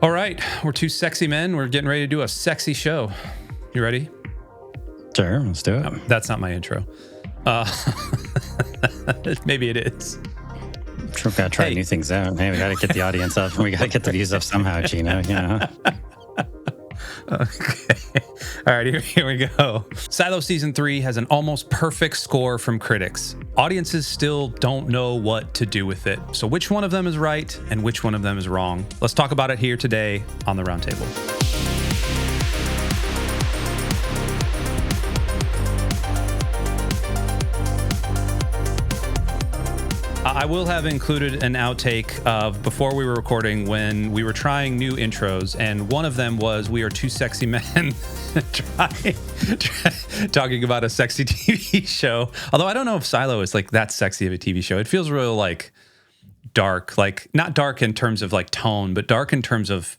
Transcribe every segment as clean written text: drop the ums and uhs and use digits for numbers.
All right, we're two sexy men. We're getting ready to do a sexy show. You ready? Sure, let's do it. That's not my intro. Maybe it is. We've got to try new things out. Hey, we got to get the audience up. We got to get the views up somehow, Chino. Yeah. Okay. All right, here we go. Silo Season 3 has an almost perfect score from critics. Audiences still don't know what to do with it. So which one of them is right and which one of them is wrong? Let's talk about it here today on the Roundtable. I will have included an outtake of before we were recording when we were trying new intros, and one of them was we are two sexy men talking about a sexy TV show. Although I don't know if Silo is like that sexy of a TV show. It feels real like dark, like not dark in terms of like tone, but dark in terms of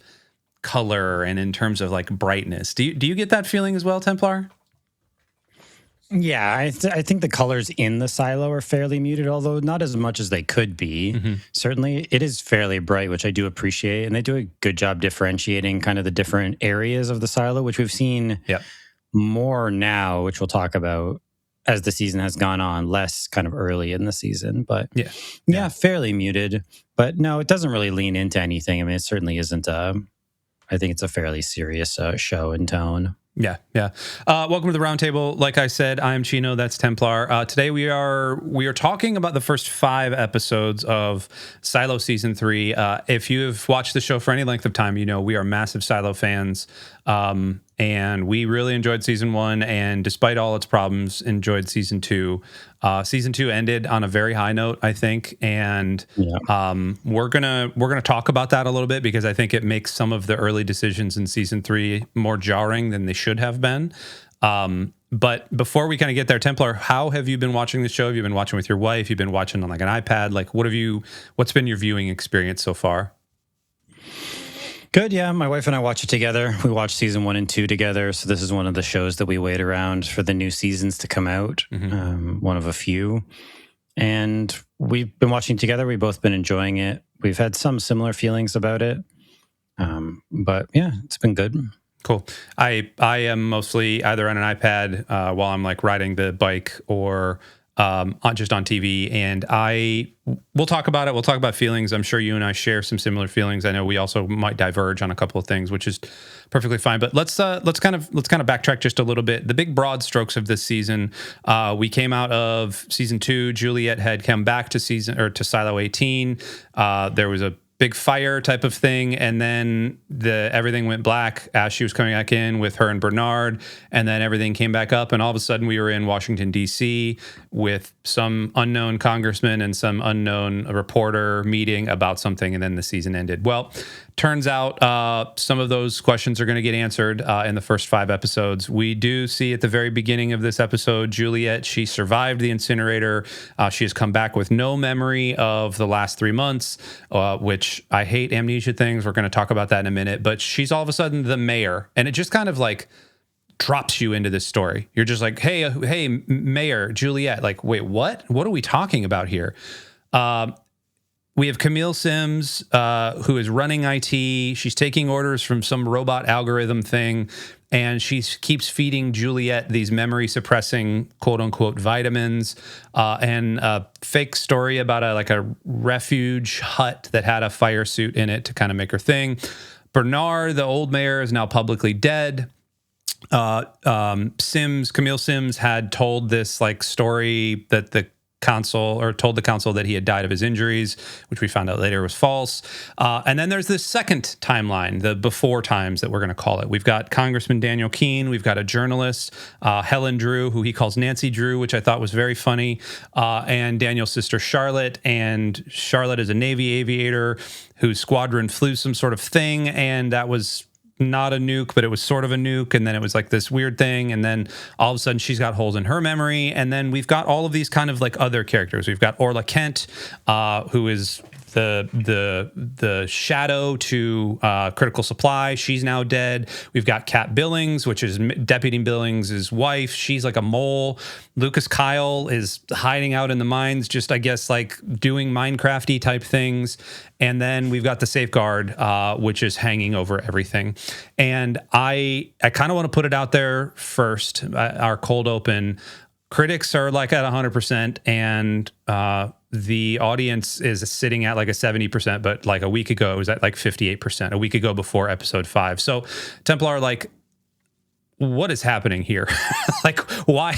color and in terms of like brightness. Do you get that feeling as well, Templar? Yeah, I think the colors in the silo are fairly muted, although not as much as they could be. Mm-hmm. Certainly, it is fairly bright, which I do appreciate. And they do a good job differentiating kind of the different areas of the silo, which we've seen more now, which we'll talk about as the season has gone on, less kind of early in the season. But yeah, fairly muted. But no, it doesn't really lean into anything. I mean, it certainly isn't I think it's a fairly serious show in tone. Yeah. Welcome to the Roundtable. Like I said, I'm Chino. That's Templar. Today we are talking about the first 5 episodes of Silo Season 3. If you have watched the show for any length of time, you know we are massive Silo fans, and we really enjoyed Season 1. And despite all its problems, enjoyed Season 2. Season 2 ended on a very high note, I think, and we're gonna talk about that a little bit because I think it makes some of the early decisions in Season 3 more jarring than they should have been. But before we kind of get there, Templar, how have you been watching the show? Have you been watching with your wife? You've been watching on like an iPad? Like, what's been your viewing experience so far? Good, yeah. My wife and I watch it together. We watched season 1 and 2 together. So this is one of the shows that we wait around for the new seasons to come out. Mm-hmm. One of a few. And we've been watching together. We've both been enjoying it. We've had some similar feelings about it. But yeah, it's been good. Cool. I am mostly either on an iPad while I'm like riding the bike or just on TV, and we'll talk about it. We'll talk about feelings. I'm sure you and I share some similar feelings. I know we also might diverge on a couple of things, which is perfectly fine. But let's kind of backtrack just a little bit. The big broad strokes of this season. We came out of season 2. Juliet had come back to Silo 18. There was a big fire type of thing, and then everything went black as she was coming back in with her and Bernard, and then everything came back up, and all of a sudden we were in Washington, D.C. with some unknown congressman and some unknown reporter meeting about something, and then the season ended. Well, turns out some of those questions are going to get answered in the first 5 episodes. We do see at the very beginning of this episode, Juliet, she survived the incinerator. She has come back with no memory of the last 3 months, which I hate amnesia things. We're going to talk about that in a minute. But she's all of a sudden the mayor, and it just kind of like drops you into this story. You're just like, hey, Mayor Juliet. Like, wait, what? What are we talking about here? We have Camille Sims, who is running IT. She's taking orders from some robot algorithm thing, and she keeps feeding Juliet these memory-suppressing, quote-unquote, vitamins, and a fake story about a refuge hut that had a fire suit in it to kind of make her thing. Bernard, the old mayor, is now publicly dead. Camille Sims had told this story that told the council that he had died of his injuries, which we found out later was false. And then there's this second timeline, the before times that we're going to call it. We've got Congressman Daniel Keene. We've got a journalist, Helen Drew, who he calls Nancy Drew, which I thought was very funny, and Daniel's sister Charlotte. And Charlotte is a Navy aviator whose squadron flew some sort of thing, and that was not a nuke, but it was sort of a nuke, and then it was like this weird thing, and then all of a sudden she's got holes in her memory, and then we've got all of these kind of like other characters. We've got Orla Kent, who is the shadow to Critical Supply. She's now dead. We've got Kat Billings, which is Deputy Billings' wife. She's like a mole. Lucas Kyle is hiding out in the mines, just I guess like doing Minecrafty type things. And then we've got the Safeguard, which is hanging over everything. And I kind of want to put it out there first. Our cold open. Critics are like at 100%, and the audience is sitting at like a 70%, but like a week ago, it was at like 58%, a week ago before episode 5. So Templar, like, what is happening here? Like, why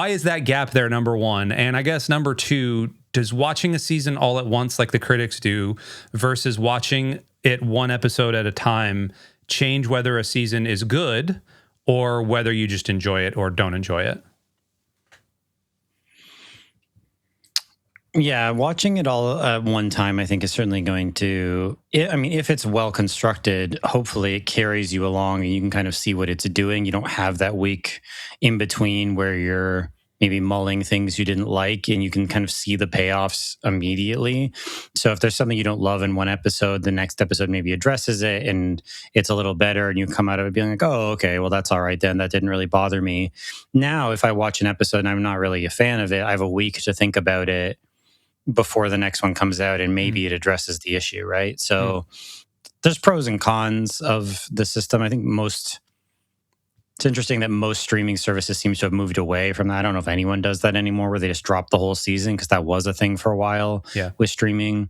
is that gap there, number one? And I guess number two, does watching a season all at once like the critics do versus watching it one episode at a time change whether a season is good or whether you just enjoy it or don't enjoy it? Yeah, watching it all at one time, I think, is certainly going to. I mean, if it's well constructed, hopefully it carries you along and you can kind of see what it's doing. You don't have that week in between where you're maybe mulling things you didn't like and you can kind of see the payoffs immediately. So if there's something you don't love in one episode, the next episode maybe addresses it and it's a little better and you come out of it being like, oh, okay, well, that's all right then. That didn't really bother me. Now, if I watch an episode and I'm not really a fan of it, I have a week to think about it before the next one comes out and maybe it addresses the issue, right? So there's pros and cons of the system. I think it's interesting that most streaming services seem to have moved away from that. I don't know if anyone does that anymore where they just drop the whole season because that was a thing for a while with streaming.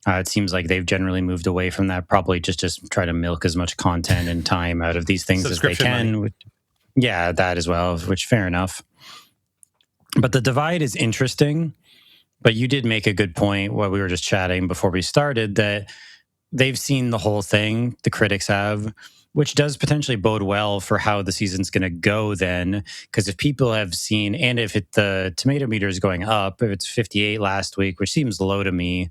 It seems like they've generally moved away from that, probably just try to milk as much content and time out of these things as they can. Yeah, that as well, which fair enough. But the divide is interesting. But you did make a good point while we were just chatting before we started that they've seen the whole thing, the critics have, which does potentially bode well for how the season's going to go then. Because if people have seen, and if the tomato meter is going up, if it's 58 last week, which seems low to me,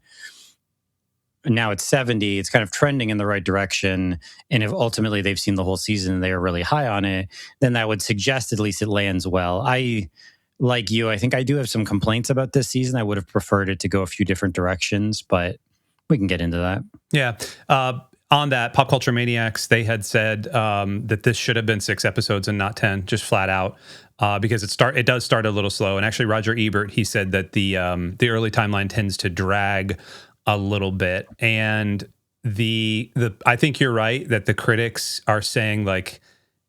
now it's 70, it's kind of trending in the right direction. And if ultimately they've seen the whole season and they're really high on it, then that would suggest at least it lands well. Like you, I think I do have some complaints about this season. I would have preferred it to go a few different directions, but we can get into that. Yeah. On that, Pop Culture Maniacs, they had said that this should have been 6 episodes and not 10, just flat out, because it does start a little slow. And actually, Roger Ebert, he said that the early timeline tends to drag a little bit. And I think you're right that the critics are saying like,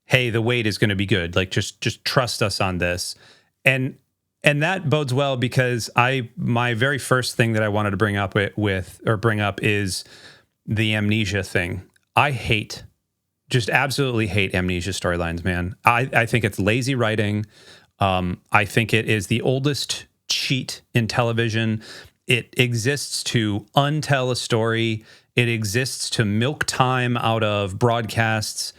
hey, the wait is going to be good. Like, just trust us on this. And that bodes well because my very first thing that I wanted to bring up is the Amnesia thing. I just absolutely hate Amnesia storylines, man. I think it's lazy writing. I think it is the oldest cheat in television. It exists to untell a story. It exists to milk time out of broadcasts.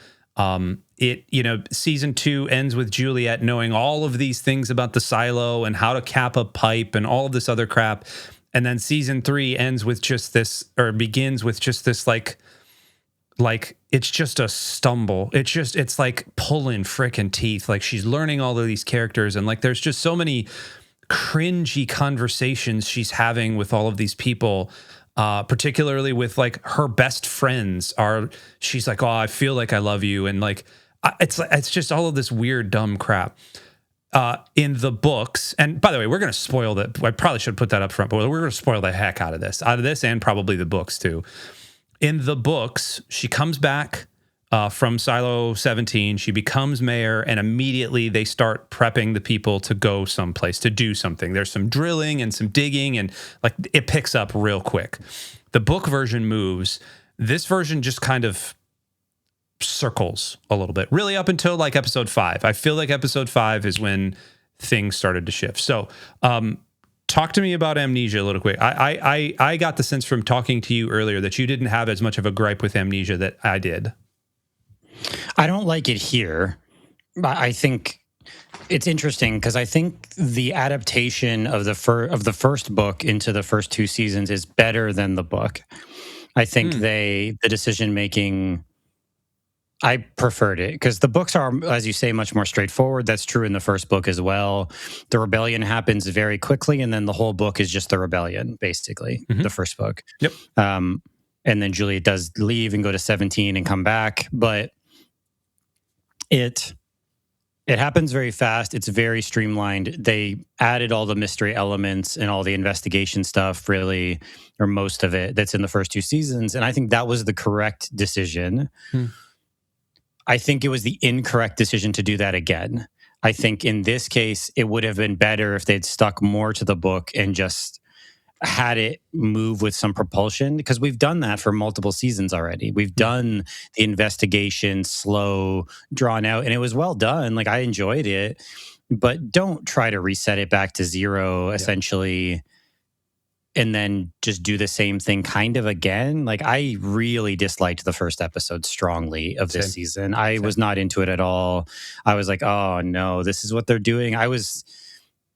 Season 2 ends with Juliet knowing all of these things about the silo and how to cap a pipe and all of this other crap. And then season 3 ends with just this, or begins with just this, like it's just a stumble. It's like pulling frickin' teeth. Like she's learning all of these characters. And like, there's just so many cringy conversations she's having with all of these people. Particularly with like her best friends she's like, oh, I feel like I love you. And like, it's just all of this weird, dumb crap in the books. And by the way, we're going to spoil that. I probably should put that up front, but we're going to spoil the heck out of this and probably the books too. In the books, she comes back from Silo 17. She becomes mayor, and immediately they start prepping the people to go someplace to do something. There's some drilling and some digging, and like it picks up real quick. The book version moves. This version just kind of circles a little bit, really up until like episode 5. I feel like episode 5 is when things started to shift. So, talk to me about Amnesia a little quick. I got the sense from talking to you earlier that you didn't have as much of a gripe with Amnesia that I did. I don't like it here. I think it's interesting because I think the adaptation of the first book into the first 2 seasons is better than the book. I think the decision making I preferred it because the books are, as you say, much more straightforward. That's true in the first book as well. The rebellion happens very quickly, and then the whole book is just the rebellion, basically, the first book. Yep. And then Juliet does leave and go to 17 and come back, but it happens very fast. It's very streamlined. They added all the mystery elements and all the investigation stuff, really, or most of it, that's in the first 2 seasons. And I think that was the correct decision. I think it was the incorrect decision to do that again. I think in this case, it would have been better if they'd stuck more to the book and just had it move with some propulsion, because we've done that for multiple seasons already. We've done the investigation slow, drawn out, and it was well done. Like, I enjoyed it, but don't try to reset it back to zero, essentially, and then just do the same thing kind of again. Like, I really disliked the first episode strongly of this season. I was not into it at all. I was like, oh no, this is what they're doing.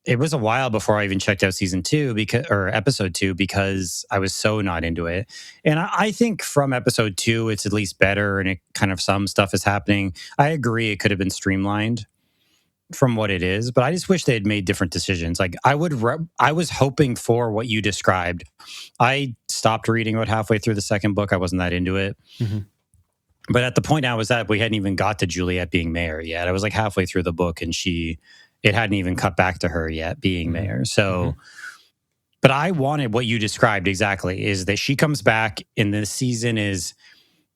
It was a while before I even checked out season 2 or episode 2, because I was so not into it. And I think from episode 2, it's at least better, and it kind of, some stuff is happening. I agree it could have been streamlined from what it is, but I just wish they had made different decisions. Like, I was hoping for what you described. I stopped reading about halfway through the second book. I wasn't that into it. But at the point I was at, we hadn't even got to Juliet being mayor yet. I was like halfway through the book, and it hadn't even cut back to her yet being mayor. So, but I wanted what you described exactly, is that she comes back in this season is,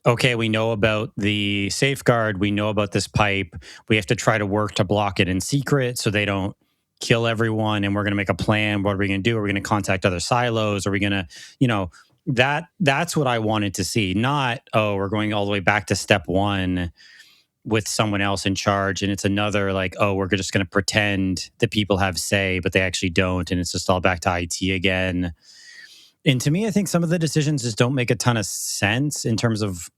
okay, we know about the safeguard. We know about this pipe. We have to try to work to block it in secret so they don't kill everyone. And we're going to make a plan. What are we going to do? Are we going to contact other silos? Are we going to, that's what I wanted to see. Not, oh, we're going all the way back to step 1 with someone else in charge. And it's another like, oh, we're just going to pretend that people have say, but they actually don't. And it's just all back to IT again. And to me, I think some of the decisions just don't make a ton of sense in terms of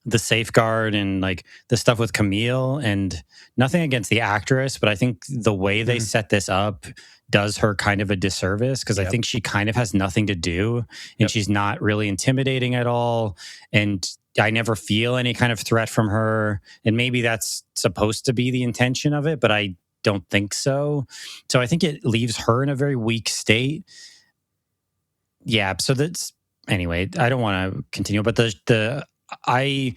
the safeguard and like the stuff with Camille, and nothing against the actress, but I think the way they set this up does her kind of a disservice, because I think she kind of has nothing to do, and she's not really intimidating at all. And I never feel any kind of threat from her. And maybe that's supposed to be the intention of it, but I don't think so. So I think it leaves her in a very weak state. Yeah. So that's, anyway, I don't want to continue, but I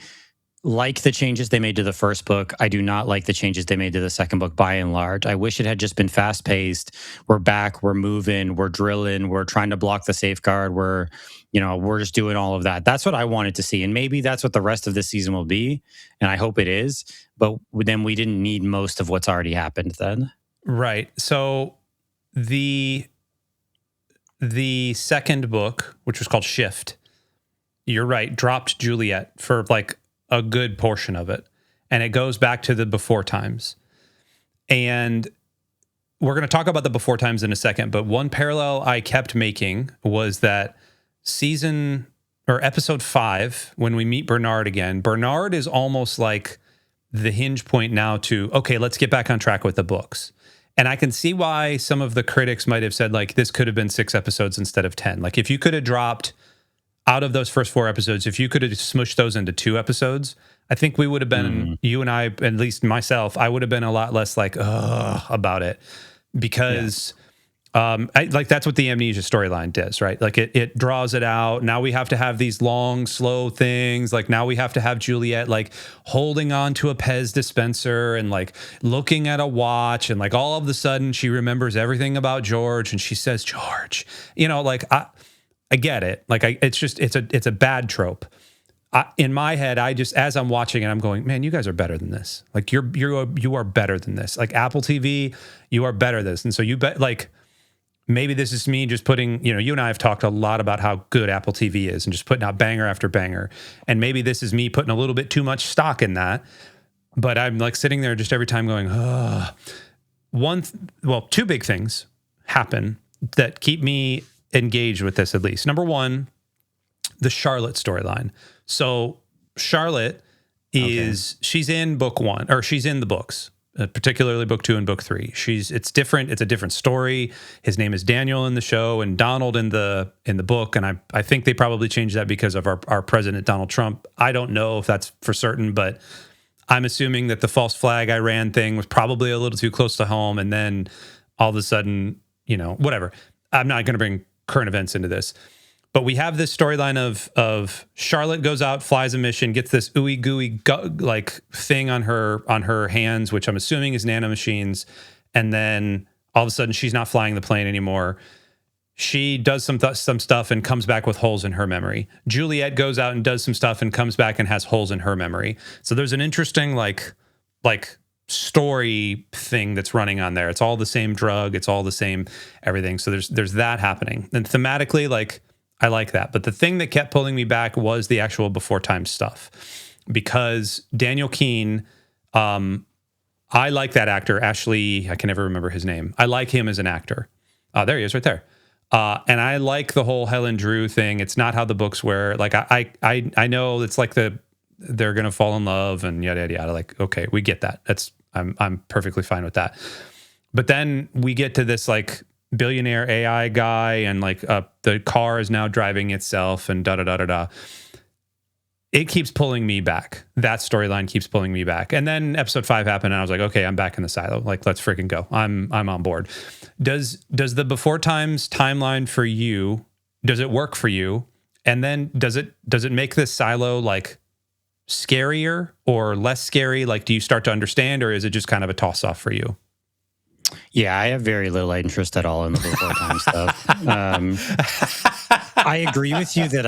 like the changes they made to the first book. I do not like the changes they made to the second book by and large. I wish it had just been fast paced. We're back, we're moving, we're drilling, we're trying to block the safeguard. We're just doing all of that. That's what I wanted to see. And maybe that's what the rest of this season will be. And I hope it is. But then we didn't need most of what's already happened then. Right. So the second book, which was called Shift, you're right, dropped Juliet for like a good portion of it. And it goes back to the before times. And we're going to talk about the before times in a second, but one parallel I kept making was that episode 5, when we meet Bernard again, Bernard is almost like the hinge point now to, okay, let's get back on track with the books. And I can see why some of the critics might have said, like, this could have been 6 episodes instead of 10. Like, if you could have dropped out of those first 4 episodes, if you could have smushed those into 2 episodes, I think we would have been, you and I, at least myself, I would have been a lot less like, about it, because that's what the Amnesia storyline does, right? Like it draws it out. Now we have to have these long, slow things. Like now we have to have Juliet like holding on to a Pez dispenser and like looking at a watch, and like all of a sudden she remembers everything about George, and she says, George, like I get it. Like it's a bad trope. In my head, as I'm watching it, I'm going, man, you guys are better than this. Like you are better than this. Like Apple TV, you are better than this. And so you bet, like, maybe this is me just putting, you and I have talked a lot about how good Apple TV is and just putting out banger after banger. And maybe this is me putting a little bit too much stock in that. But I'm like sitting there just every time going, two big things happen that keep me engaged with this, at least. Number one, the Charlotte storyline. So Charlotte she's in book 1, or she's in the books. particularly book 2 and book 3. It's different. It's a different story. His name is Daniel in the show and Donald in the book, and I think they probably changed that because of our president Donald Trump. I don't know if that's for certain, but I'm assuming that the false flag Iran thing was probably a little too close to home, and then all of a sudden, whatever. I'm not going to bring current events into this. But we have this storyline of Charlotte goes out, flies a mission, gets this ooey gooey like thing on her hands, which I'm assuming is nanomachines, and then all of a sudden she's not flying the plane anymore. She does some stuff and comes back with holes in her memory. Juliet goes out and does some stuff and comes back and has holes in her memory. So there's an interesting like story thing that's running on there. It's all the same drug. It's all the same everything. So there's that happening. And thematically, like, I like that. But the thing that kept pulling me back was the actual before time stuff, because Daniel Keene, I like that actor, Ashley. I can never remember his name. I like him as an actor. There he is right there. And I like the whole Helen Drew thing. It's not how the books were. Like I know it's like they're going to fall in love and yada, yada, yada. Like, okay, we get that. I'm perfectly fine with that. But then we get to this like billionaire AI guy, and like the car is now driving itself, and da da da da da. It keeps pulling me back. That storyline keeps pulling me back. And then episode 5 happened, and I was like, okay, I'm back in the silo. Like, let's freaking go. I'm on board. Does the before times timeline for you? Does it work for you? And then does it make this silo like scarier or less scary? Like, do you start to understand, or is it just kind of a toss off for you? Yeah, I have very little interest at all in the before time stuff. I agree with you that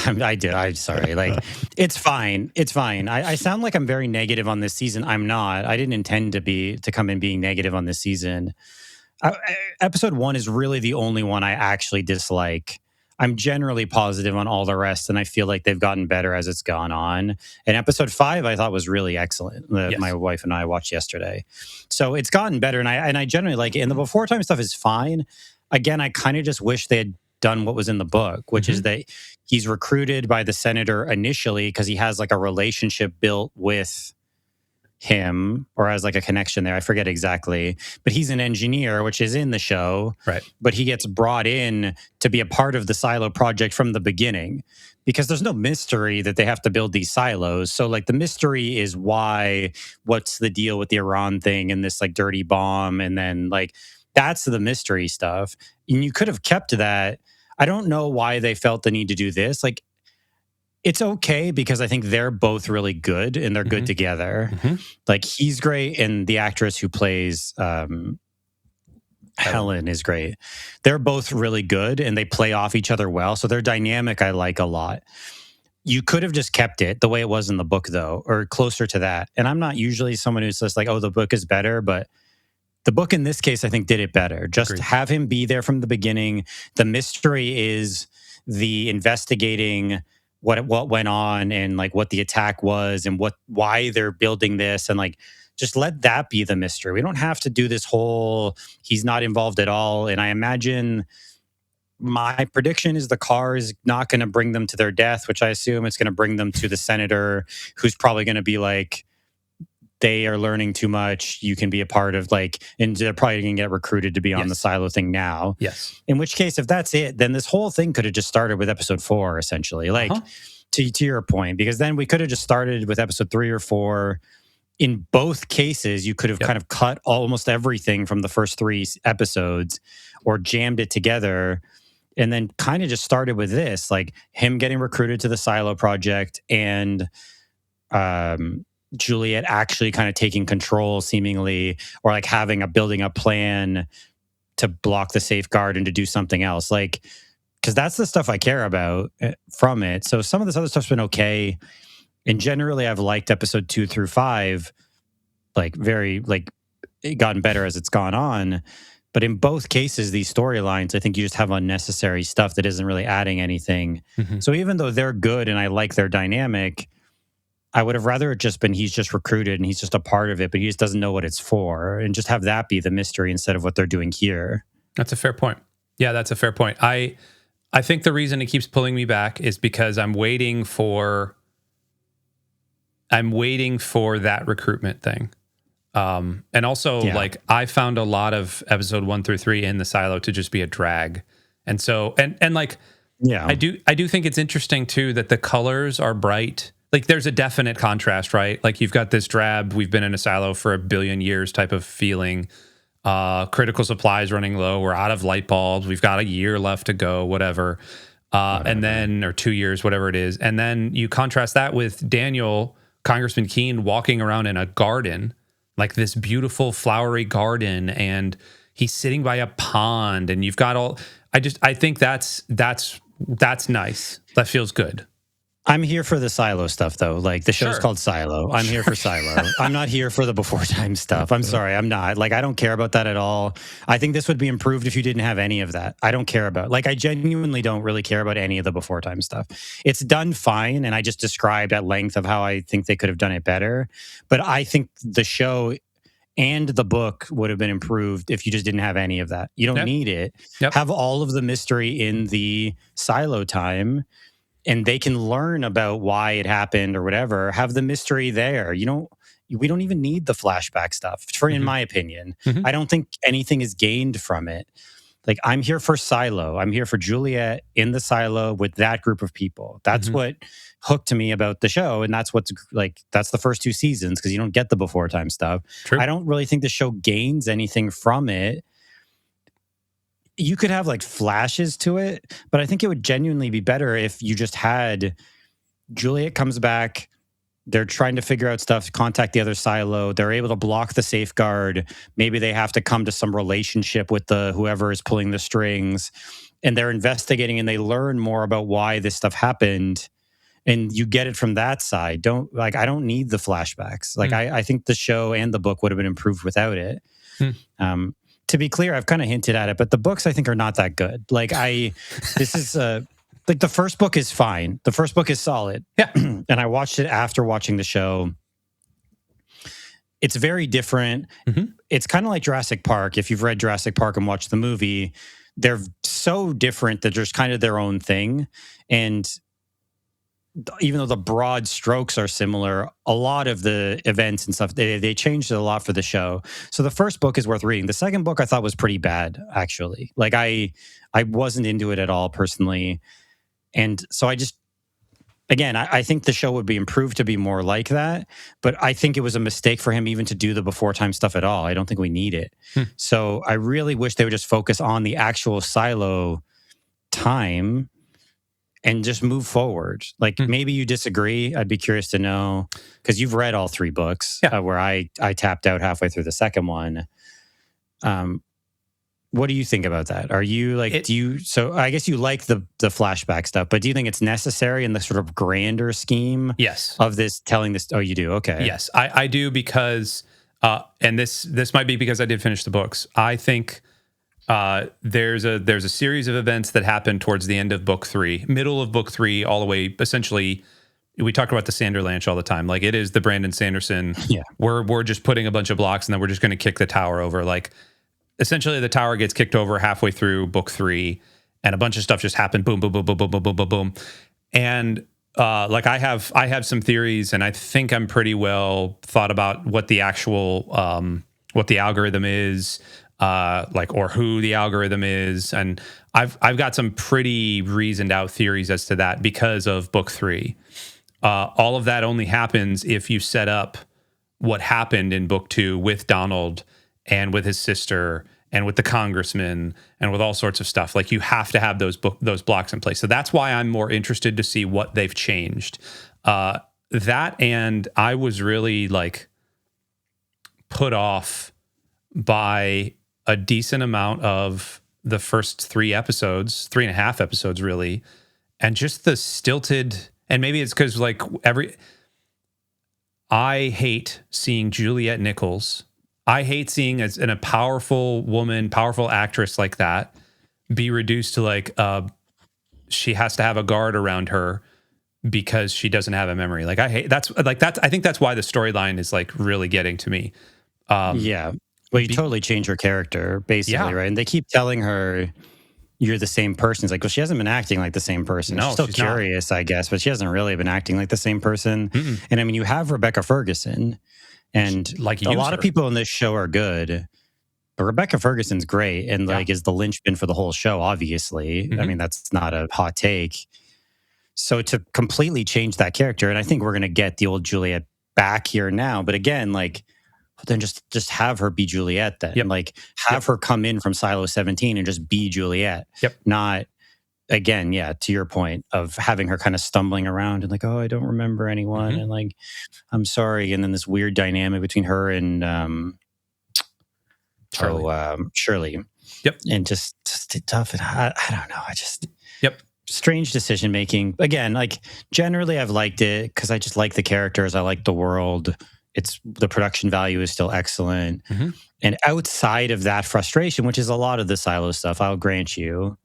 I'm sorry. Like, it's fine. It's fine. I sound like I'm very negative on this season. I'm not. I didn't intend to come in being negative on this season. Episode 1 is really the only one I actually dislike. I'm generally positive on all the rest, and I feel like they've gotten better as it's gone on. And episode 5, I thought was really excellent. Yes. My wife and I watched yesterday, so it's gotten better, and I generally like it. And the before time stuff is fine. Again, I kind of just wish they had done what was in the book, which is that he's recruited by the senator initially because he has like a relationship built with him, or has like a connection there. I forget exactly, but he's an engineer, which is in the show. Right. But he gets brought in to be a part of the silo project from the beginning, because there's no mystery that they have to build these silos. So like the mystery is what's the deal with the Iran thing and this like dirty bomb. And then like, that's the mystery stuff. And you could have kept that. I don't know why they felt the need to do this. Like, it's okay because I think they're both really good and they're good together. Like, he's great, and the actress who plays Helen is great. They're both really good and they play off each other well. So their dynamic I like a lot. You could have just kept it the way it was in the book, though, or closer to that. And I'm not usually someone who's just like, oh, the book is better, but the book in this case, I think, did it better. Just Agreed. Have him be there from the beginning. The mystery is the investigating what went on and like what the attack was and why they're building this, and like just let that be the mystery. We don't have to do this whole he's not involved at all. And I imagine my prediction is the car is not going to bring them to their death, which I assume it's going to bring them to the senator, who's probably going to be like, they are learning too much. You can be a part of like, and they're probably going to get recruited to be on the silo thing now. Yes. In which case, if that's it, then this whole thing could have just started with episode 4, essentially. Like, to your point, because then we could have just started with episode 3 or 4. In both cases, you could have kind of cut almost everything from the first 3 episodes or jammed it together, and then kind of just started with this, like him getting recruited to the silo project, and Juliet actually kind of taking control seemingly, or like building a plan to block the safeguard and to do something else. Like, because that's the stuff I care about from it. So some of this other stuff's been okay. And generally I've liked episode 2 through 5, like very, like it gotten better as it's gone on. But in both cases, these storylines, I think you just have unnecessary stuff that isn't really adding anything. So even though they're good and I like their dynamic, I would have rather it just been he's just recruited and he's just a part of it, but he just doesn't know what it's for, and just have that be the mystery instead of what they're doing here. That's a fair point. Yeah, that's a fair point. I think the reason it keeps pulling me back is because I'm waiting for that recruitment thing. And also, Yeah. like, I found a lot of episode 1 through 3 in the silo to just be a drag. And so, and like, Yeah. I do think it's interesting too that the colors are bright. Like, there's a definite contrast, right? Like, you've got this drab, we've been in a silo for a billion years type of feeling. Critical supplies running low. We're out of light bulbs. We've got a year left to go, whatever. And then, or 2 years, whatever it is. And then you contrast that with Daniel, Congressman Keene, walking around in a garden, like this beautiful flowery garden, and he's sitting by a pond, and you've got all. I think that's nice. That feels good. I'm here for the Silo stuff, though. Like, the show's called Silo. I'm here for Silo. I'm not here for the before time stuff. I'm sorry. I'm not. Like, I don't care about that at all. I think this would be improved if you didn't have any of that. I don't care about, like, I genuinely don't really care about any of the before time stuff. It's done fine, and I just described at length of how I think they could have done it better. But I think the show and the book would have been improved if you just didn't have any of that. You don't need it. Have all of the mystery in the Silo time, and they can learn about why it happened or whatever. Have the mystery there. We don't even need the flashback stuff, in my opinion. I don't think anything is gained from it. Like, I'm here for Silo. I'm here for Juliet in the Silo with that group of people. That's what hooked me about the show, and that's what's like. That's the first 2 seasons, because you don't get the before time stuff. True. I don't really think the show gains anything from it. You could have like flashes to it, but I think it would genuinely be better if you just had Juliet comes back. They're trying to figure out stuff, contact the other silo. They're able to block the safeguard. Maybe they have to come to some relationship with the whoever is pulling the strings, and they're investigating and they learn more about why this stuff happened. And you get it from that side. I don't need the flashbacks. Like, I think the show and the book would have been improved without it. To be clear, I've kind of hinted at it, but the books I think are not that good. Like, this is like, the first book is fine. The first book is solid. Yeah. And I watched it after watching the show. It's very different. It's kind of like Jurassic Park. If you've read Jurassic Park and watched the movie, they're so different that there's kind of their own thing. And even though the broad strokes are similar, a lot of the events and stuff, they changed it a lot for the show. So the first book is worth reading. The second book I thought was pretty bad, actually. Like, I wasn't into it at all personally. And so I think the show would be improved to be more like that. But I think it was a mistake for him even to do the before time stuff at all. I don't think we need it. So I really wish they would just focus on the actual Silo time and just move forward. Like, maybe you disagree. I'd be curious to know, because you've read all 3 books, where I tapped out halfway through the second one. What do you think about that? Are you like, so I guess you like the flashback stuff, but do you think it's necessary in the sort of grander scheme of this telling this? Oh, you do? Okay. Yes, I do, because, and this might be because I did finish the books. I think there's a series of events that happen towards the end of book 3, middle of book 3, all the way, essentially. We talk about the Sanderlanche all the time. Like, it is the Brandon Sanderson. Yeah. We're just putting a bunch of blocks and then we're just going to kick the tower over. Like, essentially the tower gets kicked over halfway through book 3, and a bunch of stuff just happened. Boom, boom, boom, boom, boom, boom, boom, boom, boom. And like, I have some theories, and I think I'm pretty well thought about what the actual what the algorithm is. Or who the algorithm is, and I've got some pretty reasoned out theories as to that because of book 3. All of that only happens if you set up what happened in book 2 with Donald and with his sister and with the congressman and with all sorts of stuff. Like, you have to have those blocks in place. So that's why I'm more interested to see what they've changed. That, and I was really like put off by a decent amount of the first 3.5 episodes, really. And just the stilted, and maybe it's because like I hate seeing Juliet Nichols. I hate seeing a powerful woman, powerful actress like that be reduced to like, she has to have a guard around her because she doesn't have a memory. Like, I hate, I think that's why the storyline is like really getting to me. Yeah. Well, you totally change her character, basically, right? And they keep telling her you're the same person. It's like, well, she hasn't been acting like the same person. No, she's still she's curious, I guess, but she hasn't really been acting like the same person. And I mean, you have Rebecca Ferguson, And like a use lot her. of people in this show are good, but Rebecca Ferguson's great and like is the linchpin for the whole show, obviously. I mean, that's not a hot take. So to completely change that character, and I think we're going to get the old Juliet back here now, but again, like, then just have her be Juliet then. Like, have her come in from Silo 17 and just be Juliet. Not, again, to your point of having her kind of stumbling around and like, oh, I don't remember anyone. And like, I'm sorry. And then this weird dynamic between her and Shirley. And just tough. And I don't know. I just... strange decision making. Again, like generally I've liked it because I just like the characters. I like the world. It's the production value is still excellent. And outside of that frustration, which is a lot of the Silo stuff, I'll grant you,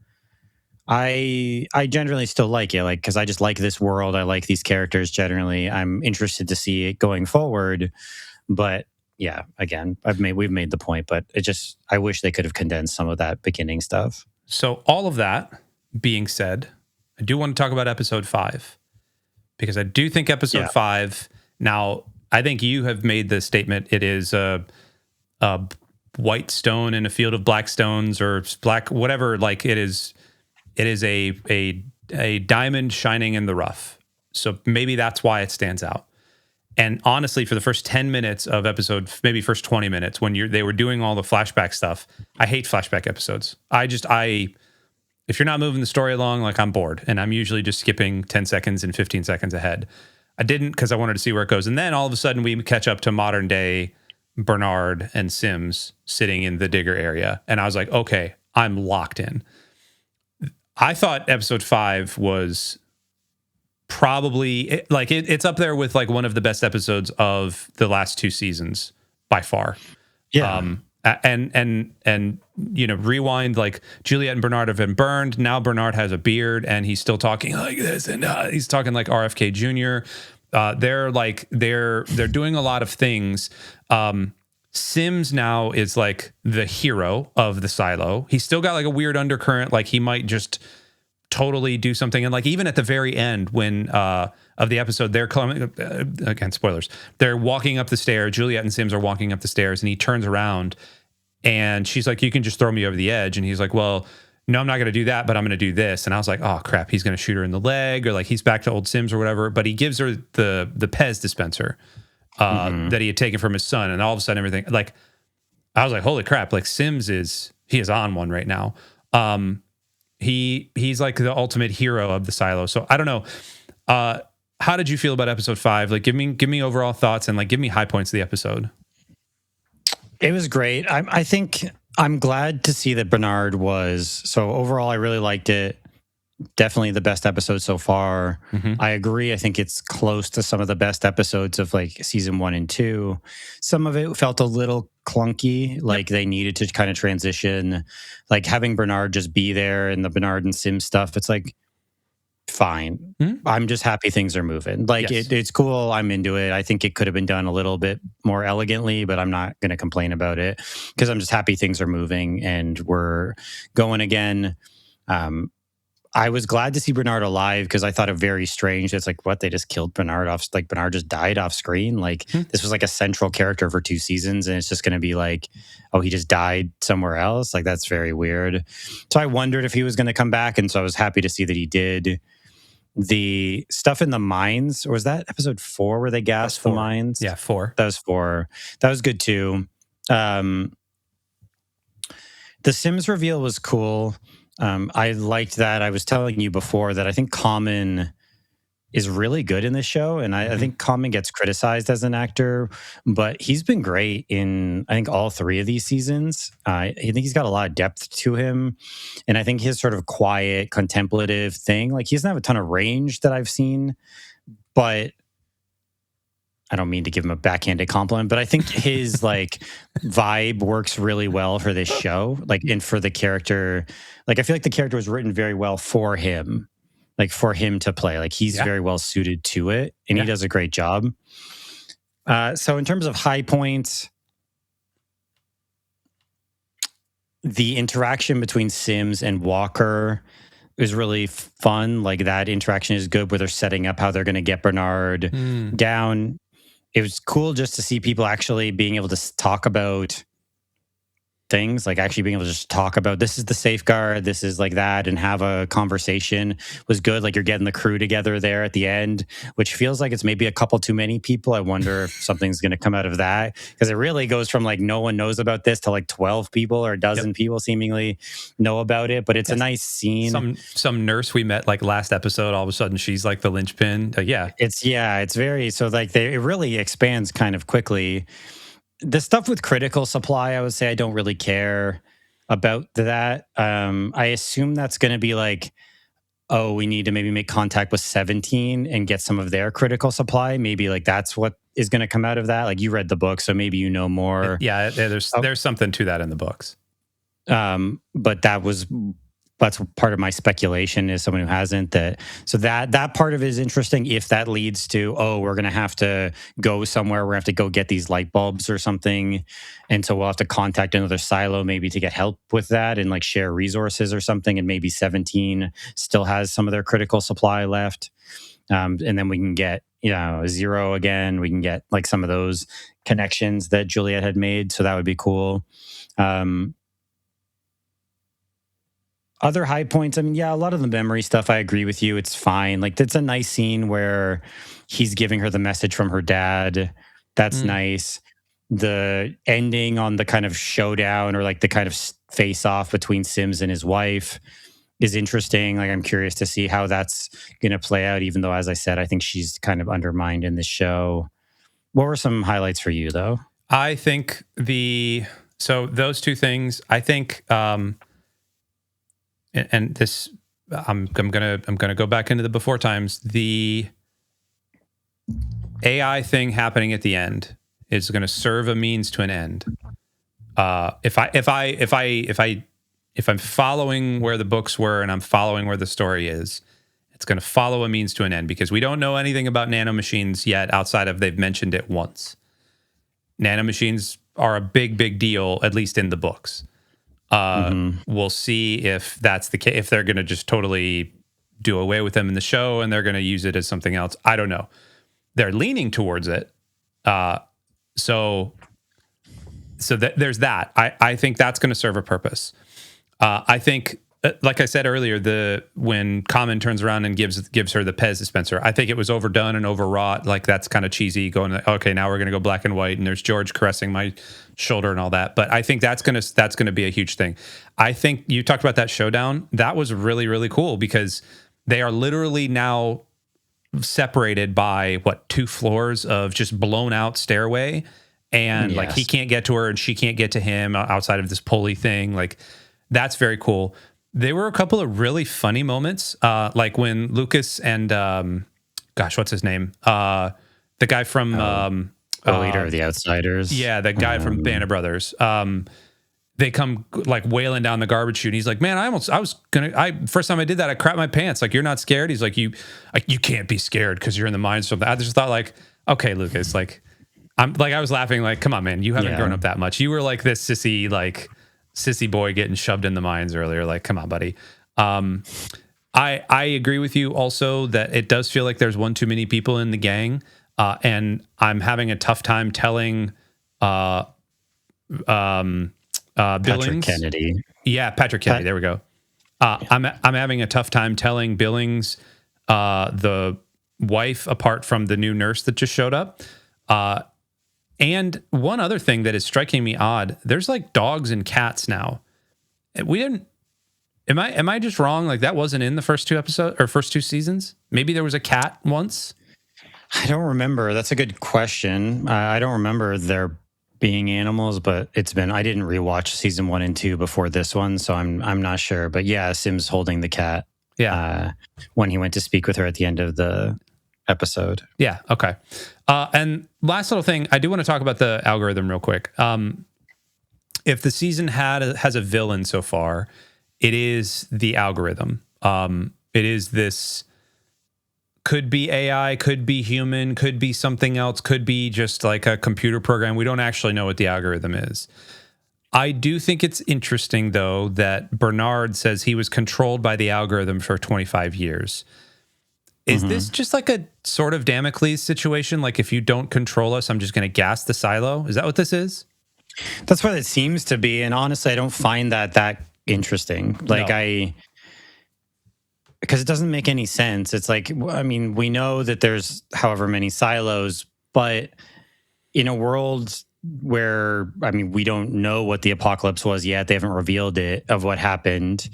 I generally still like it, like because I just like this world. I like these characters generally. I'm interested to see it going forward. But yeah, again, we've made the point, but I wish they could have condensed some of that beginning stuff. So all of that being said, I do want to talk about episode 5 because I do think episode 5. Now, I think you have made the statement. It is a white stone in a field of black stones or black, whatever. Like it is a diamond shining in the rough. So maybe that's why it stands out. And honestly, for the first 10 minutes of episode, maybe first 20 minutes when they were doing all the flashback stuff, I hate flashback episodes. If you're not moving the story along, like I'm bored and I'm usually just skipping 10 seconds and 15 seconds ahead. I didn't because I wanted to see where it goes. And then all of a sudden we catch up to modern day Bernard and Sims sitting in the digger area. And I was like, okay, I'm locked in. I thought episode 5 was probably it's up there with like one of the best episodes of the last 2 seasons by far. And you know, rewind, like Juliet and Bernard have been burned. Now Bernard has a beard and he's still talking like this, and he's talking like RFK Jr. They're doing a lot of things. Sims now is like the hero of the silo. He's still got like a weird undercurrent, like he might just totally do something. And like even at the very end when of the episode, they're coming again, spoilers, they're walking up the stairs. Juliet and Sims are walking up the stairs and he turns around and she's like, you can just throw me over the edge. And he's like, well, no, I'm not going to do that, but I'm going to do this. And I was like, oh crap, he's going to shoot her in the leg, or like he's back to old Sims or whatever. But he gives her the Pez dispenser that he had taken from his son. And all of a sudden everything, like, I was like, holy crap, like Sims is on one right now. He's like the ultimate hero of the silo. So I don't know. How did you feel about episode 5? Like, give me overall thoughts and like give me high points of the episode. It was great. I think I'm glad to see that Bernard was. So overall, I really liked it. Definitely the best episode so far. I agree. I think it's close to some of the best episodes of like season 1 and 2. Some of it felt a little clunky, like they needed to kind of transition, like having Bernard just be there and the Bernard and Sim stuff. It's like, fine. I'm just happy things are moving. Like it's cool. I'm into it. I think it could have been done a little bit more elegantly, but I'm not going to complain about it because I'm just happy things are moving and we're going again. I was glad to see Bernard alive because I thought it very strange. It's like, what? They just killed Bernard off. Like Bernard just died off screen. Like this was like a central character for 2 seasons. And it's just going to be like, oh, he just died somewhere else. Like that's very weird. So I wondered if he was going to come back. And so I was happy to see that he did. The stuff in the mines, or was that episode 4 where they gassed the mines? Yeah, 4. That was 4. That was good too. The Sims reveal was cool. I liked that. I was telling you before that I think Common is really good in this show. And I think Common gets criticized as an actor, but he's been great in, I think, all 3 of these seasons. I think he's got a lot of depth to him. And I think his sort of quiet, contemplative thing, like he doesn't have a ton of range that I've seen, but I don't mean to give him a backhanded compliment, but I think his like vibe works really well for this show. Like, and for the character, like I feel like the character was written very well for him, like for him to play. Like he's very well suited to it, and he does a great job. So in terms of high points, the interaction between Sims and Walker is really fun. Like that interaction is good where they're setting up how they're going to get Bernard down. it was cool just to see people actually being able to talk about things, like actually being able to just talk about this is the safeguard, this is like that, and have a conversation was good. Like you're getting the crew together there at the end, which feels like it's maybe a couple too many people. I wonder if something's going to come out of that, because it really goes from like no one knows about this to like 12 people or a dozen people seemingly know about it. But it's a nice scene. Some nurse we met like last episode, all of a sudden she's like the linchpin. It's very, so like it really expands kind of quickly. The stuff with critical supply, I would say I don't really care about that. I assume that's going to be like, oh, we need to maybe make contact with 17 and get some of their critical supply. Maybe like that's what is going to come out of that. Like you read the book, so maybe you know more. There's something to that in the books. But that's part of my speculation as someone who hasn't. That part of it is interesting. If that leads to, we're going to have to go somewhere, we're going to have to go get these light bulbs or something, and so we'll have to contact another silo maybe to get help with that and like share resources or something, and maybe 17 still has some of their critical supply left, and then we can get Zero again. We can get like some of those connections that Juliet had made, so that would be cool. Other high points, I mean, a lot of the memory stuff, I agree with you. It's fine. Like, it's a nice scene where he's giving her the message from her dad. That's nice. The ending on the kind of showdown or like the kind of face off between Sims and his wife is interesting. Like, I'm curious to see how that's going to play out, even though, as I said, I think she's kind of undermined in this show. What were some highlights for you, though? I think those two things, I think, and this, I'm gonna go back into the before times. The AI thing happening at the end is going to serve a means to an end. If I'm following where the books were and I'm following where the story is, it's going to follow a means to an end, because we don't know anything about nanomachines yet outside of they've mentioned it once. Nanomachines are a big deal, at least in the books. We'll see if that's the case, if they're going to just totally do away with them in the show and they're going to use it as something else. I don't know. They're leaning towards it. So there's that. I think that's going to serve a purpose. I think, like I said earlier, when Common turns around and gives her the Pez dispenser, I think it was overdone and overwrought. Like, that's kind of cheesy, going, okay, now we're going to go black and white, and there's George caressing my shoulder and all that. But I think that's gonna be a huge thing. I think you talked about that showdown. That was really, really cool, because they are literally now separated by 2 floors of just blown out stairway, and like he can't get to her and she can't get to him outside of this pulley thing. Like, that's very cool. There were a couple of really funny moments, like when Lucas and what's his name? The guy from the leader of the Outsiders. Yeah, that guy from Band of Brothers. They come like wailing down the garbage chute, and he's like, "Man, first time I did that, I crapped my pants. Like, you're not scared?" He's like, "You can't be scared because you're in the mines." So I just thought, like, okay, Lucas, like, I was laughing, like, come on, man, you haven't grown up that much. You were like this sissy boy getting shoved in the mines earlier. Like, come on, buddy. I agree with you also that it does feel like there's one too many people in the gang, and I'm having a tough time telling Billings. Patrick Kennedy. Yeah, Patrick Kennedy. There we go. I'm having a tough time telling Billings the wife apart from the new nurse that just showed up. And one other thing that is striking me odd, there's like dogs and cats now. We didn't. Am I just wrong? Like, that wasn't in the first 2 episodes or first 2 seasons? Maybe there was a cat once. I don't remember. That's a good question. I don't remember there being animals, but I didn't rewatch season 1 and 2 before this one, so I'm not sure. But yeah, Sim's holding the cat. Yeah. When he went to speak with her at the end of the episode. Yeah. Okay. And last little thing, I do want to talk about the algorithm real quick. If the season has a villain so far, it is the algorithm. It is this, could be AI, could be human, could be something else, could be just like a computer program. We don't actually know what the algorithm is. I do think it's interesting, though, that Bernard says he was controlled by the algorithm for 25 years. Is this just like a sort of Damocles situation? Like, if you don't control us, I'm just going to gas the silo? Is that what this is? That's what it seems to be. And honestly, I don't find that interesting. Like, No. because it doesn't make any sense. It's like, I mean, we know that there's however many silos, but in a world where, I mean, we don't know what the apocalypse was yet, they haven't revealed it of what happened,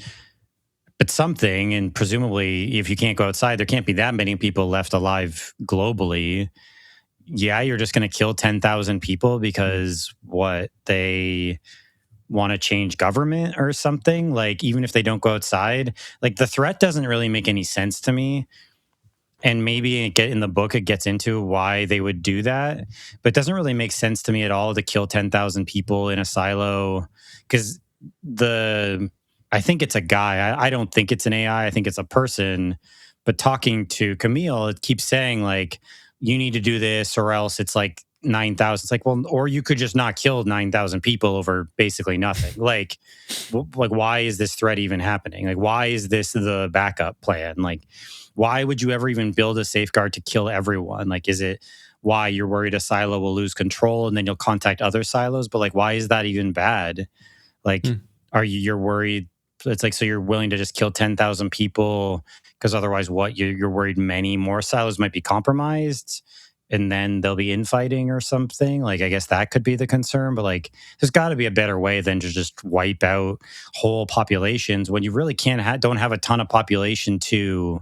but something, and presumably if you can't go outside, there can't be that many people left alive globally. Yeah, you're just going to kill 10,000 people because what, they want to change government or something? Like, even if they don't go outside, like, the threat doesn't really make any sense to me. And maybe in the book it gets into why they would do that, but it doesn't really make sense to me at all to kill 10,000 people in a silo. Because I think it's a guy. I don't think it's an AI. I think it's a person. But talking to Camille, it keeps saying, like, you need to do this or else it's like 9,000. It's like, well, or you could just not kill 9,000 people over basically nothing. Like, why is this threat even happening? Like, why is this the backup plan? Like, why would you ever even build a safeguard to kill everyone? Like, is it why you're worried a silo will lose control and then you'll contact other silos? But like, why is that even bad? Like, you're worried? It's like, so you're willing to just kill 10,000 people because otherwise what? You're worried many more silos might be compromised and then there'll be infighting or something. Like, I guess that could be the concern, but like, there's got to be a better way than to just wipe out whole populations when you really don't have a ton of population to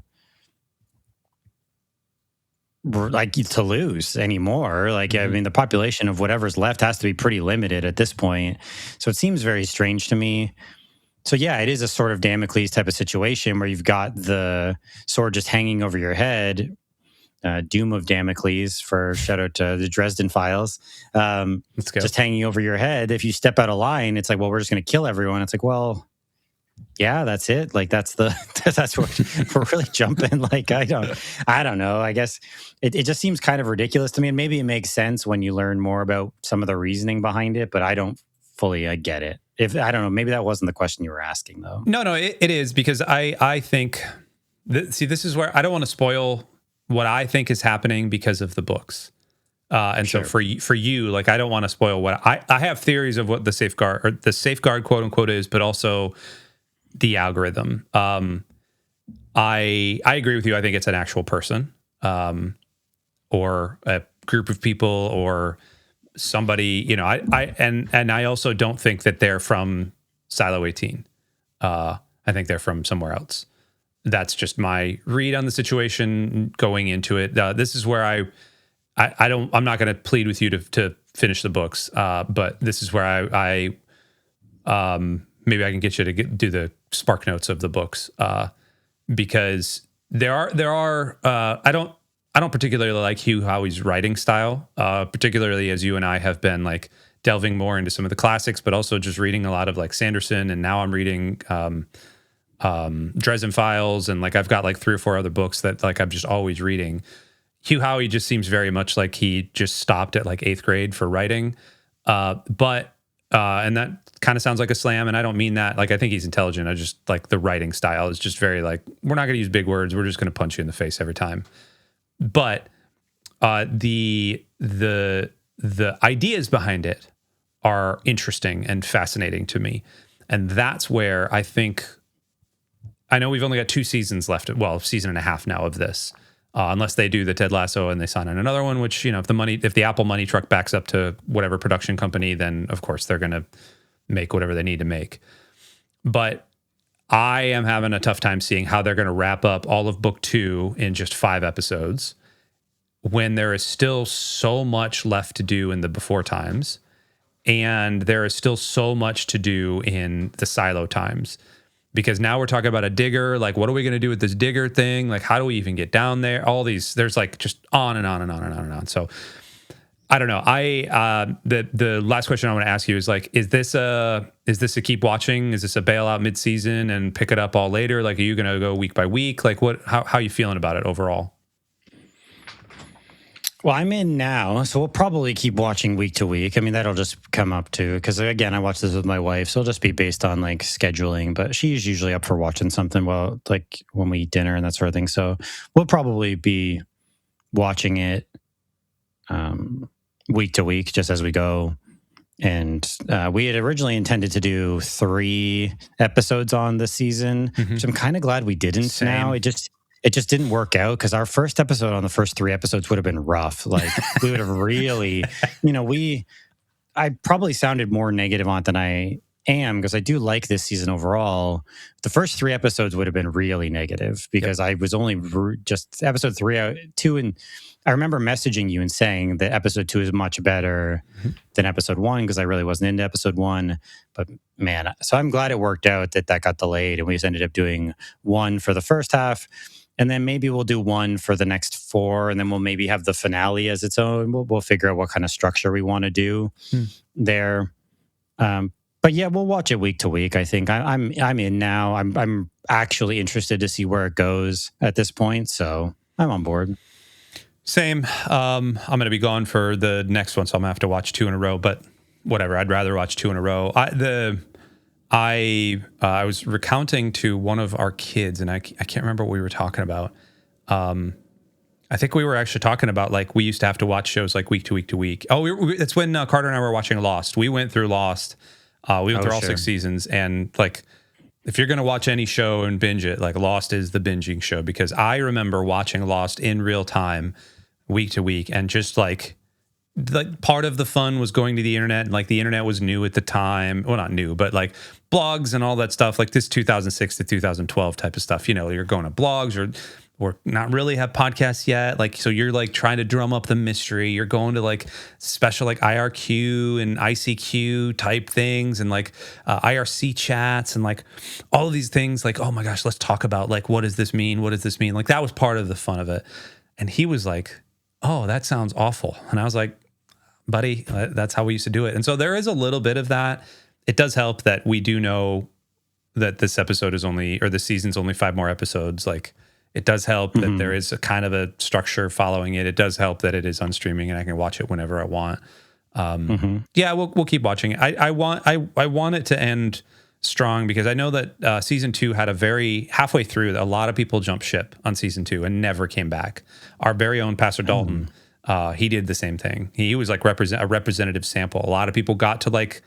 lose anymore. Like, I mean, the population of whatever's left has to be pretty limited at this point. So it seems very strange to me. So yeah, it is a sort of Damocles type of situation where you've got the sword just hanging over your head. Doom of Damocles, for shout out to the Dresden Files. Let's go. Just hanging over your head. If you step out of line, it's like, well, we're just going to kill everyone. It's like, well, yeah, that's it. Like, that's what we're really jumping. Like, I don't know. I guess it just seems kind of ridiculous to me. And maybe it makes sense when you learn more about some of the reasoning behind it, but I don't fully get it. I don't know, maybe that wasn't the question you were asking though. No, it is, because I think this is where I don't want to spoil what I think is happening because of the books. And sure. So for you, like, I don't want to spoil what I have theories of what the safeguard quote unquote is, but also the algorithm. I agree with you. I think it's an actual person, or a group of people, or somebody, you know, I also don't think that they're from Silo 18. I think they're from somewhere else. That's just my read on the situation going into it. This is where I'm not going to plead with you to finish the books. But this is where I maybe I can get you to do the spark notes of the books, because there are I don't particularly like Hugh Howey's writing style, particularly as you and I have been like delving more into some of the classics, but also just reading a lot of like Sanderson, and now I'm reading Dresden Files, and like I've got like 3 or 4 other books that like I'm just always reading. Hugh Howey just seems very much like he just stopped at like 8th grade for writing, and that kind of sounds like a slam, and I don't mean that. Like, I think he's intelligent. I just like the writing style is just very like, we're not going to use big words. We're just going to punch you in the face every time. But the ideas behind it are interesting and fascinating to me, and that's where I think, I know we've only got 2 seasons left. Well, season and a half now of this, unless they do the Ted Lasso and they sign on another one. Which, you know, if the Apple money truck backs up to whatever production company, then of course they're going to make whatever they need to make. But I am having a tough time seeing how they're going to wrap up all of book 2 in just 5 episodes, when there is still so much left to do in the before times, and there is still so much to do in the silo times. Because now we're talking about a digger. Like, what are we going to do with this digger thing? Like, how do we even get down there? All these, there's like just on and on and on and on and on. So I don't know. The last question I want to ask you is like, is this a keep watching? Is this a bailout mid-season and pick it up all later? Like, are you going to go week by week? Like, how are you feeling about it overall? Well, I'm in now, so we'll probably keep watching week to week. I mean, that'll just come up to, because again, I watch this with my wife, so it'll just be based on like scheduling. But she's usually up for watching something, well, like when we eat dinner and that sort of thing. So we'll probably be watching it week to week, just as we go. And we had originally intended to do 3 episodes on this season, which I'm kind of glad we didn't. Same. Now it just didn't work out, because our first episode on the first 3 episodes would have been rough. Like we would have really, I probably sounded more negative on it than I am, because I do like this season overall. The first 3 episodes would have been really negative, because I was only just episode 2, and I remember messaging you and saying that episode 2 is much better than episode 1, because I really wasn't into episode 1. But man, so I'm glad it worked out that got delayed, and we just ended up doing 1 for the first half. And then maybe we'll do 1 for the next 4, and then we'll maybe have the finale as its own. We'll figure out what kind of structure we want to do there. But yeah, we'll watch it week to week. I think I'm in now. I'm actually interested to see where it goes at this point, so I'm on board. Same. I'm going to be gone for the next one, so I'm going to have to watch 2 in a row. But whatever, I'd rather watch 2 in a row. I was recounting to one of our kids, and I can't remember what we were talking about. I think we were actually talking about, like, we used to have to watch shows like week to week to week. Oh, it's when Carter and I were watching Lost. We went through Lost. We went through all 6 seasons, and like, if you're going to watch any show and binge it, like, Lost is the binging show, because I remember watching Lost in real time, week to week, and just like part of the fun was going to the internet, and like the internet was new at the time. Well, not new, but like blogs and all that stuff, like this 2006 to 2012 type of stuff. You're going to blogs or not really have podcasts yet. Like, so you're like trying to drum up the mystery. You're going to like special like IRQ and ICQ type things, and like IRC chats, and like all of these things. Like, oh my gosh, let's talk about like, what does this mean? What does this mean? Like, that was part of the fun of it. And he was like, oh, that sounds awful. And I was like, buddy, that's how we used to do it. And so there is a little bit of that. It does help that we do know that this episode is only, or the season's only 5 more episodes. Like, it does help that there is a kind of a structure following it. It does help that it is on streaming and I can watch it whenever I want. Yeah, we'll keep watching it. I want it to end strong, because I know that season 2 had halfway through, a lot of people jumped ship on season 2 and never came back. Our very own Pastor Dalton, he did the same thing. He was like a representative sample. A lot of people got to like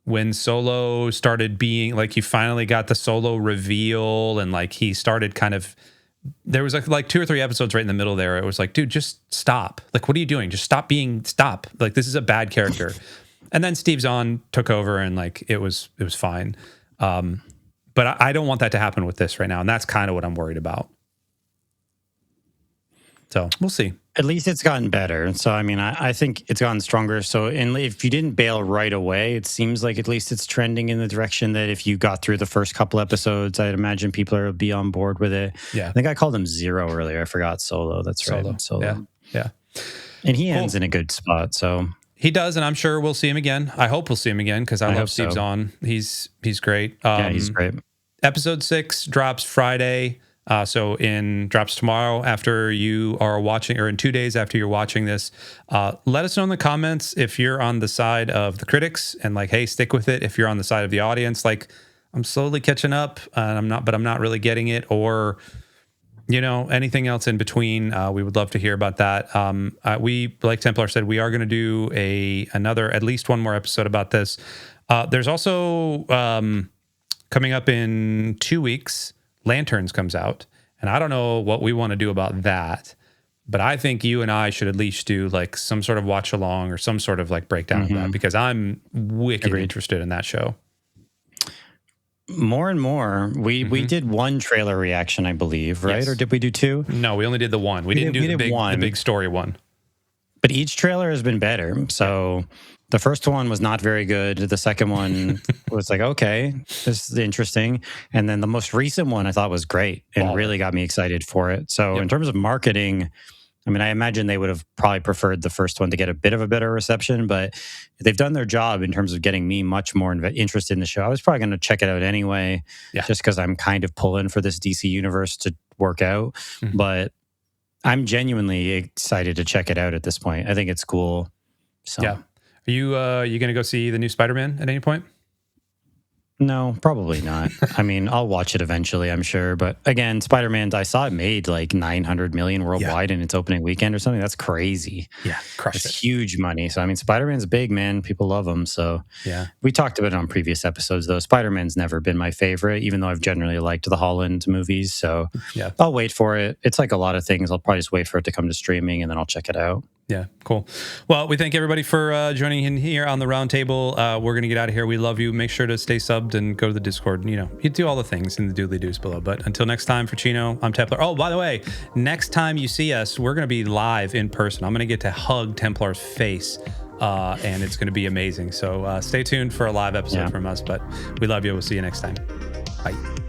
when Solo started being like, he finally got the Solo reveal, and like he started kind of, there was like 2 or 3 episodes right in the middle there. It was like, dude, just stop. Like, what are you doing? Just stop. Like, this is a bad character. And then Steve Zahn took over, and like it was fine. But I don't want that to happen with this right now, and that's kind of what I'm worried about. So we'll see. At least it's gotten better. So, I mean, I think it's gotten stronger. So, if you didn't bail right away, it seems like at least it's trending in the direction that if you got through the first couple episodes, I'd imagine people will be on board with it. Yeah. I think I called him Zero earlier. I forgot Solo. That's Solo. Right. Solo. Yeah. And he ends in a good spot. So he does, and I'm sure we'll see him again. I hope we'll see him again, because I love Steve Zahn. He's great. Yeah, he's great. Episode 6 drops Friday. Drops tomorrow after you are watching, or in 2 days after you're watching this. Let us know in the comments if you're on the side of the critics and like, hey, stick with it. If you're on the side of the audience, like, I'm slowly catching up, and I'm not really getting it, or anything else in between. We would love to hear about that. We, like Templar said, we are going to do at least one more episode about this. There's also coming up in 2 weeks, Lanterns comes out, and I don't know what we want to do about that, but I think you and I should at least do like some sort of watch along or some sort of like breakdown of that, because I'm wicked interested in that show. More and more. We did 1 trailer reaction, I believe, right? Yes. Or did we do 2? No, we only did the 1. We didn't do the big story one. But each trailer has been better. So the first one was not very good. The second one was like, okay, this is interesting. And then the most recent one I thought was great and really got me excited for it. So in terms of marketing, I mean, I imagine they would have probably preferred the first one to get a bit of a better reception, but they've done their job in terms of getting me much more interested in the show. I was probably going to check it out anyway, just because I'm kind of pulling for this DC universe to work out. But I'm genuinely excited to check it out at this point. I think it's cool. So Yeah. Are you going to go see the new Spider-Man at any point? no, probably not. I mean, I'll watch it eventually, I'm sure. But again, Spider-Man, I saw it made like 900 million worldwide in its opening weekend or something. That's crazy. Yeah, crushed It's it. huge money. So, I mean, Spider-Man's big, man. People love him. So, Yeah. we talked about it on previous episodes, though. Spider-Man's never been my favorite, even though I've generally liked the Holland movies. So, Yeah. I'll wait for it. It's like a lot of things. I'll probably just wait for it to come to streaming and then I'll check it out. Yeah, cool. Well, we thank everybody for joining in here on the Roundtable. We're going to get out of here. We love you. Make sure to stay subbed and go to the Discord. You know, you do all the things in the doodly doos below. But until next time, for Chino, I'm Templar. Oh, by the way, next time you see us, we're going to be live in person. I'm going to get to hug Templar's face, and it's going to be amazing. So stay tuned for a live episode from us. But we love you. We'll see you next time. Bye.